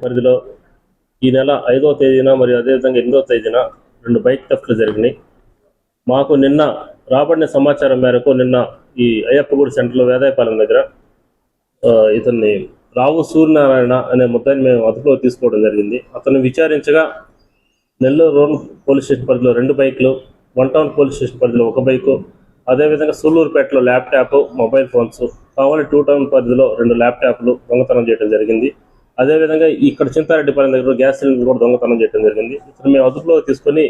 పరిధిలో ఈ నెల 5వ తేదీన మరియు అదేవిధంగా 8వ తేదీన 2 బైక్ థెఫ్ట్లు జరిగినాయి. మాకు నిన్న రాబడిన సమాచారం మేరకు నిన్న ఈ అయ్యప్పగూడి సెంటర్లో వేదాయపాలెం దగ్గర ఇతన్ని రావు సూర్యనారాయణ అనే ముద్దాయిని మేము అదుపులో తీసుకోవడం జరిగింది. అతను విచారించగా నెల్లూరు రూరల్ పోలీస్ స్టేషన్ పరిధిలో 2 బైకులు, వన్ టౌన్ పోలీస్ స్టేషన్ పరిధిలో 1 బైకు, అదేవిధంగా సూళ్ళూరుపేటలో ల్యాప్టాప్, మొబైల్ ఫోన్స్, కావాలి 2 టౌన్ పరిధిలో 2 ల్యాప్టాప్లు దొంగతనం చేయడం జరిగింది. అదేవిధంగా ఇక్కడ చింతారెడ్డిపాలెం దగ్గర గ్యాస్ సిలిండర్ కూడా దొంగతనం చేయడం జరిగింది. ఇతను మేము అదుపులో తీసుకొని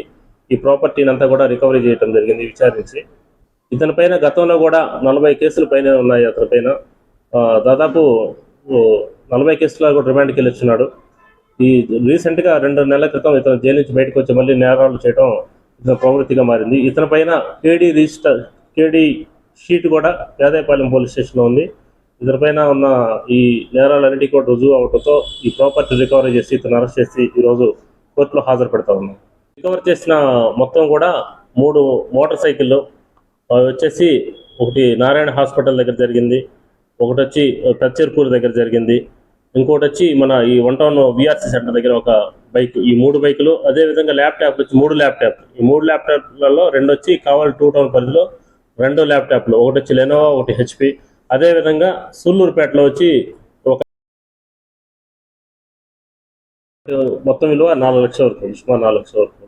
ఈ ప్రాపర్టీని అంతా కూడా రికవరీ చేయడం జరిగింది విచారించి. ఇతని పైన గతంలో కూడా 40 కేసుల పైన ఉన్నాయి. అతని పైన దాదాపు 40 కేసులు కూడా రిమాండ్కి వెళ్ళి వచ్చినాడు. ఈ రీసెంట్గా 2 నెలల క్రితం ఇతను జైలు నుంచి బయటకు వచ్చి మళ్ళీ నేరాలు చేయడం ఇతను ప్రవృత్తిగా మారింది. ఇతని పైన కేడీ షీట్ కూడా వేదాయపాలెం పోలీస్ స్టేషన్లో ఉంది. ఇతనిపైన ఉన్న ఈ నేరాలన్నిటికీ కూడా రుజువు అవడంతో ఈ ప్రాపర్టీ రికవరీ చేసి ఇతను అరెస్ట్ చేసి ఈరోజు కోర్టులో హాజరు పెడతా ఉన్నాం. రికవర్ చేసిన మొత్తం కూడా 3 మోటార్ సైకిళ్ళు వచ్చేసి, ఒకటి నారాయణ హాస్పిటల్ దగ్గర జరిగింది, ఒకటి వచ్చి కచ్చేర్పూర్ దగ్గర జరిగింది, ఇంకోటి వచ్చి మన ఈ వన్ టౌన్ విఆర్సీ సెంటర్ దగ్గర ఒక బైక్. ఈ 3 బైకులు, అదేవిధంగా ల్యాప్టాప్ వచ్చి 3 ల్యాప్టాప్లు. ఈ 3 ల్యాప్టాప్లలో 2 వచ్చి కావాలి 2 టౌన్ పరిధిలో 2 ల్యాప్టాప్లు, ఒకటి వచ్చి లెనోవా, ఒకటి హెచ్పి. అదేవిధంగా సూళ్ళూరుపేటలో వచ్చి ఒక మొత్తం విలువ 4 లక్షల వరకు, సుమారు 4 లక్షల వరకు.